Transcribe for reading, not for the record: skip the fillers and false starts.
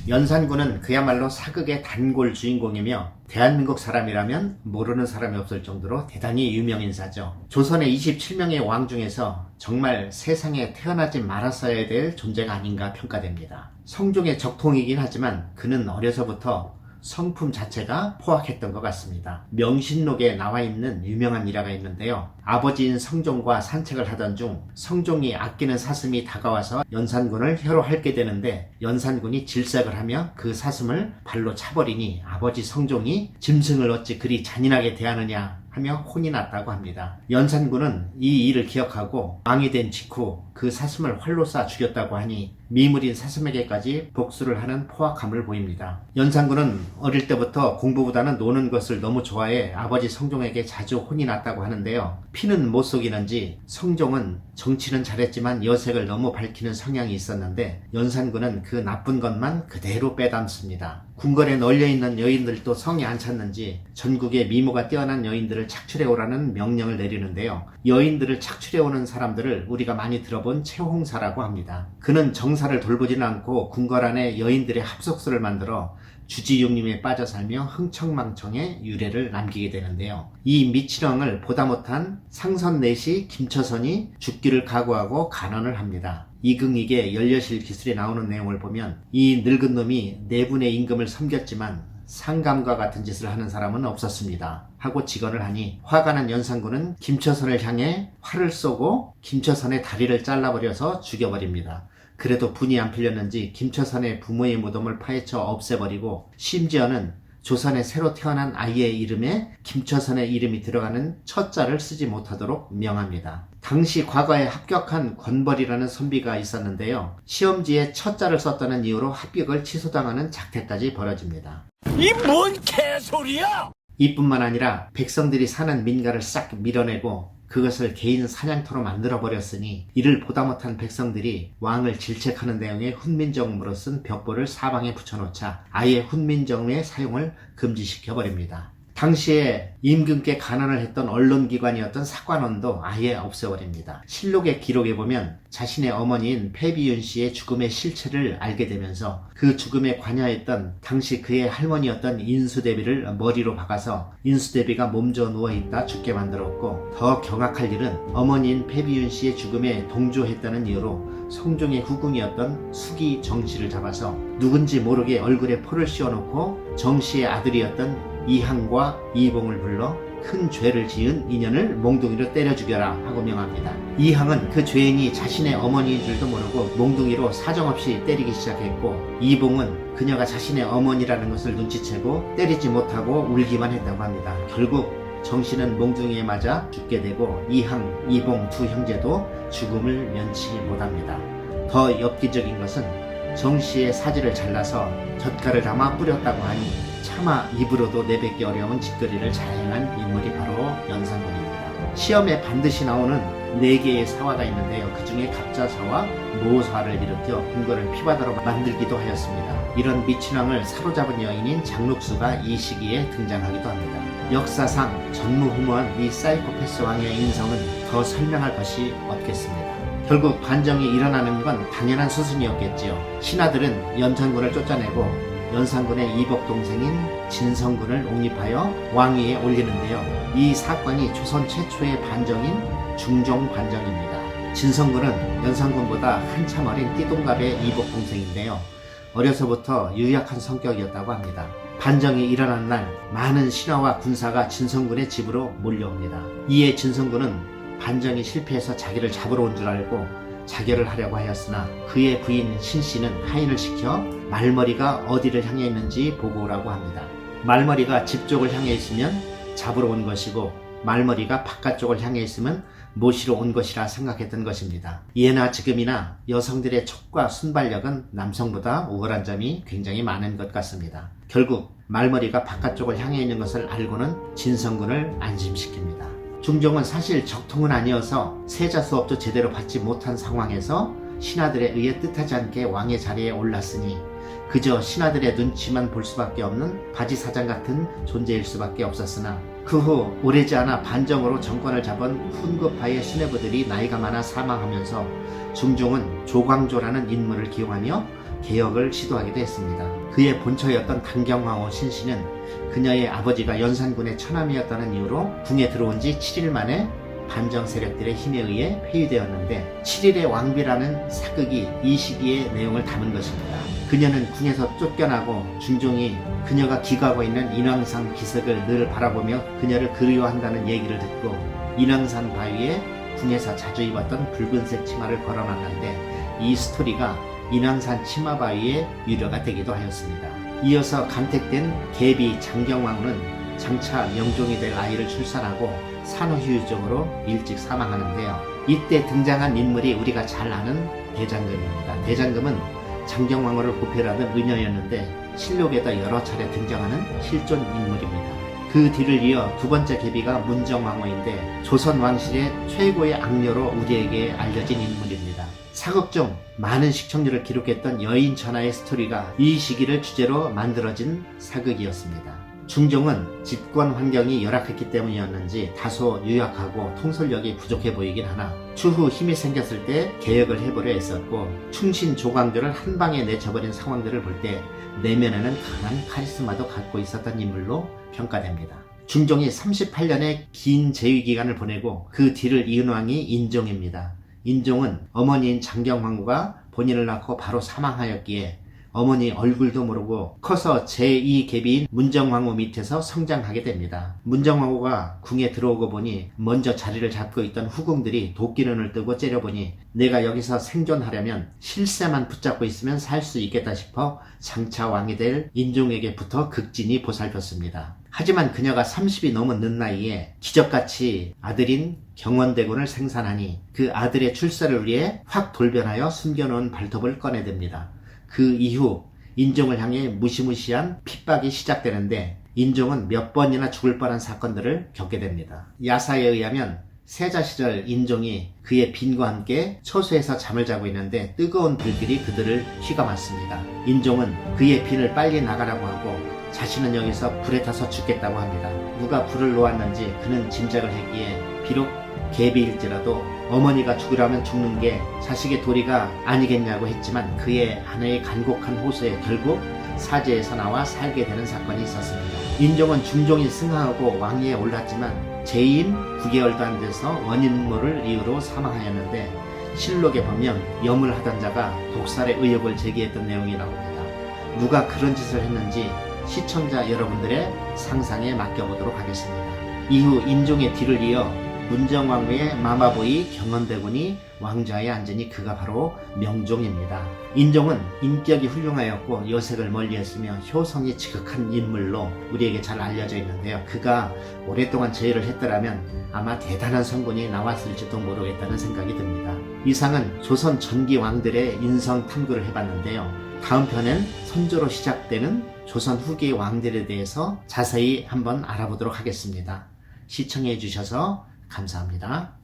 연산군은 그야말로 사극의 단골 주인공이며 대한민국 사람이라면 모르는 사람이 없을 정도로 대단히 유명 인사죠. 조선의 27명의 왕 중에서 정말 세상에 태어나지 말았어야 될 존재가 아닌가 평가됩니다. 성종의 적통이긴 하지만 그는 어려서부터 성품 자체가 포악했던 것 같습니다. 명신록에 나와 있는 유명한 일화가 있는데요. 아버지인 성종과 산책을 하던 중 성종이 아끼는 사슴이 다가와서 연산군을 혀로핥게 되는데 연산군이 질색을 하며 그 사슴을 발로 차버리니 아버지 성종이 짐승을 어찌 그리 잔인하게 대하느냐 하며 혼이 났다고 합니다. 연산군은 이 일을 기억하고 왕이 된 직후 그 사슴을 활로 쏴 죽였다고 하니 미물인 사슴에게까지 복수를 하는 포악함을 보입니다. 연산군은 어릴 때부터 공부보다는 노는 것을 너무 좋아해 아버지 성종에게 자주 혼이 났다고 하는데요. 피는 못 속이는지 성종은 정치는 잘했지만 여색을 너무 밝히는 성향이 있었는데 연산군은 그 나쁜 것만 그대로 빼닮습니다. 궁궐에 널려있는 여인들도 성이 안 찼는지 전국에 미모가 뛰어난 여인들을 착출해 오라는 명령을 내리는데요. 여인들을 착출해 오는 사람들을 우리가 많이 들어본 채홍사라고 합니다. 그는 정사를 돌보지는 않고 궁궐 안에 여인들의 합석소를 만들어 주지육림에 빠져 살며 흥청망청의 유래를 남기게 되는데요. 이 미치렁을 보다 못한 상선내시 김처선이 죽기를 각오하고 간언을 합니다. 이긍익의 연려실 기술에 나오는 내용을 보면 이 늙은 놈이 내분의 임금을 섬겼지만 상감과 같은 짓을 하는 사람은 없었습니다 하고 직언을 하니 화가 난 연산군은 김처선을 향해 활을 쏘고 김처선의 다리를 잘라버려서 죽여버립니다. 그래도 분이 안 풀렸는지 김처선의 부모의 무덤을 파헤쳐 없애버리고 심지어는 조선에 새로 태어난 아이의 이름에 김처선의 이름이 들어가는 처자를 쓰지 못하도록 명합니다. 당시 과거에 합격한 권벌이라는 선비가 있었는데요. 시험지에 처자를 썼다는 이유로 합격을 취소당하는 작태까지 벌어집니다. 이 뭔 개소리야! 이뿐만 아니라 백성들이 사는 민가를 싹 밀어내고 그것을 개인 사냥터로 만들어버렸으니 이를 보다 못한 백성들이 왕을 질책하는 내용의 훈민정음으로 쓴 벽보를 사방에 붙여놓자 아예 훈민정음의 사용을 금지시켜버립니다. 당시에 임금께 간언을 했던 언론기관이었던 사관원도 아예 없애버립니다. 실록의 기록에 보면 자신의 어머니인 패비윤 씨의 죽음의 실체를 알게 되면서 그 죽음에 관여했던 당시 그의 할머니였던 인수대비를 머리로 박아서 인수대비가 몸져 누워있다 죽게 만들었고 더 경악할 일은 어머니인 패비윤 씨의 죽음에 동조했다는 이유로 성종의 후궁이었던 수기 정씨를 잡아서 누군지 모르게 얼굴에 포를 씌워놓고 정씨의 아들이었던 이항과 이봉을 불러 큰 죄를 지은 인연을 몽둥이로 때려 죽여라 하고 명합니다. 이항은 그 죄인이 자신의 어머니인 줄도 모르고 몽둥이로 사정없이 때리기 시작했고 이봉은 그녀가 자신의 어머니라는 것을 눈치채고 때리지 못하고 울기만 했다고 합니다. 결국 정씨는 몽둥이에 맞아 죽게 되고 이항, 이봉 두 형제도 죽음을 면치 못합니다. 더 엽기적인 것은 정씨의 사지를 잘라서 젓갈을 담아 뿌렸다고 하니 차마 입으로도 내뱉기 어려운 짓거리를 자행한 인물이 바로 연산군입니다. 시험에 반드시 나오는 4개의 사화가 있는데요. 그 중에 갑자사와 모사를 일으켜 궁궐을 피바다로 만들기도 하였습니다. 이런 미친왕을 사로잡은 여인인 장록수가 이 시기에 등장하기도 합니다. 역사상 전무후무한 이 사이코패스 왕의 인성은 더 설명할 것이 없겠습니다. 결국 반정이 일어나는 건 당연한 수순이었겠지요. 신하들은 연산군을 쫓아내고 연산군의 이복 동생인 진성군을 옹립하여 왕위에 올리는데요. 이 사건이 조선 최초의 반정인 중종반정입니다. 진성군은 연산군보다 한참 어린 띠동갑의 이복 동생인데요. 어려서부터 유약한 성격이었다고 합니다. 반정이 일어난 날 많은 신하와 군사가 진성군의 집으로 몰려옵니다. 이에 진성군은 반정이 실패해서 자기를 잡으러 온 줄 알고 자결을 하려고 하였으나 그의 부인 신씨는 하인을 시켜 말머리가 어디를 향해 있는지 보고 오라고 합니다. 말머리가 집 쪽을 향해 있으면 잡으러 온 것이고 말머리가 바깥쪽을 향해 있으면 모시러 온 것이라 생각했던 것입니다. 예나 지금이나 여성들의 촉과 순발력은 남성보다 우월한 점이 굉장히 많은 것 같습니다. 결국 말머리가 바깥쪽을 향해 있는 것을 알고는 진성군을 안심시킵니다. 중종은 사실 적통은 아니어서 세자 수업도 제대로 받지 못한 상황에서 신하들에 의해 뜻하지 않게 왕의 자리에 올랐으니 그저 신하들의 눈치만 볼 수밖에 없는 바지사장 같은 존재일 수밖에 없었으나 그 후 오래지 않아 반정으로 정권을 잡은 훈급파의 수뇌부들이 나이가 많아 사망하면서 중종은 조광조라는 인물을 기용하며 개혁을 시도하기도 했습니다. 그의 본처였던 강경황후 신씨는 그녀의 아버지가 연산군의 처남이었다는 이유로 궁에 들어온 지 7일 만에 반정 세력들의 힘에 의해 폐위되었는데 7일의 왕비라는 사극이 이 시기의 내용을 담은 것입니다. 그녀는 궁에서 쫓겨나고 중종이 그녀가 기거하고 있는 인왕산 기슭을 늘 바라보며 그녀를 그리워한다는 얘기를 듣고 인왕산 바위에 궁에서 자주 입었던 붉은색 치마를 걸어놨는데 이 스토리가 인왕산 치마 바위의 유래가 되기도 하였습니다. 이어서 간택된 계비 장경왕후는 장차 명종이 될 아이를 출산하고 산후유증으로 일찍 사망하는데요. 이때 등장한 인물이 우리가 잘 아는 대장금입니다. 대장금은 장경왕후를 보필하던 의녀였는데 실록에도 여러 차례 등장하는 실존 인물입니다. 그 뒤를 이어 두 번째 계비가 문정왕후인데 조선 왕실의 최고의 악녀로 우리에게 알려진 인물입니다. 사극 중 많은 시청률을 기록했던 여인천하의 스토리가 이 시기를 주제로 만들어진 사극이었습니다. 중종은 집권 환경이 열악했기 때문이었는지 다소 유약하고 통솔력이 부족해 보이긴 하나 추후 힘이 생겼을 때 개혁을 해보려 했었고 충신 조광조를 한 방에 내쳐버린 상황들을 볼 때 내면에는 강한 카리스마도 갖고 있었던 인물로 평가됩니다. 중종이 38년의 긴 재위기간을 보내고 그 뒤를 이은 왕이 인종입니다. 인종은 어머니인 장경왕후가 본인을 낳고 바로 사망하였기에 어머니 얼굴도 모르고 커서 제2계비인 문정왕후 밑에서 성장하게 됩니다. 문정왕후가 궁에 들어오고 보니 먼저 자리를 잡고 있던 후궁들이 도끼눈을 뜨고 째려보니 내가 여기서 생존하려면 실세만 붙잡고 있으면 살 수 있겠다 싶어 장차 왕이 될 인종에게부터 극진히 보살폈습니다. 하지만 그녀가 30이 넘은 늦나이에 기적같이 아들인 경원대군을 생산하니 그 아들의 출세를 위해 확 돌변하여 숨겨놓은 발톱을 꺼내듭니다. 그 이후 인종을 향해 무시무시한 핍박이 시작되는데 인종은 몇 번이나 죽을 뻔한 사건들을 겪게 됩니다. 야사에 의하면 세자 시절 인종이 그의 빈과 함께 처소에서 잠을 자고 있는데 뜨거운 불길이 그들을 휘감았습니다. 인종은 그의 빈을 빨리 나가라고 하고 자신은 여기서 불에 타서 죽겠다고 합니다. 누가 불을 놓았는지 그는 짐작을 했기에 비록 계비일지라도 어머니가 죽으라면 죽는 게 자식의 도리가 아니겠냐고 했지만 그의 아내의 간곡한 호소에 결국 사제에서 나와 살게 되는 사건이 있었습니다. 인종은 중종이 승하하고 왕위에 올랐지만 재임 9개월도 안 돼서 원인모를 이유로 사망하였는데 실록에 보면 염을 하던 자가 독살의 의혹을 제기했던 내용이 나옵니다. 누가 그런 짓을 했는지 시청자 여러분들의 상상에 맡겨보도록 하겠습니다. 이후 인종의 뒤를 이어 문정왕후의 마마보이 경원대군이 왕좌에 앉으니 그가 바로 명종입니다. 인종은 인격이 훌륭하였고 여색을 멀리했으며 효성이 지극한 인물로 우리에게 잘 알려져 있는데요. 그가 오랫동안 제의를 했더라면 아마 대단한 성군이 나왔을지도 모르겠다는 생각이 듭니다. 이상은 조선 전기 왕들의 인성 탐구를 해봤는데요. 다음 편엔 선조로 시작되는 조선 후기 왕들에 대해서 자세히 한번 알아보도록 하겠습니다. 시청해 주셔서 감사합니다.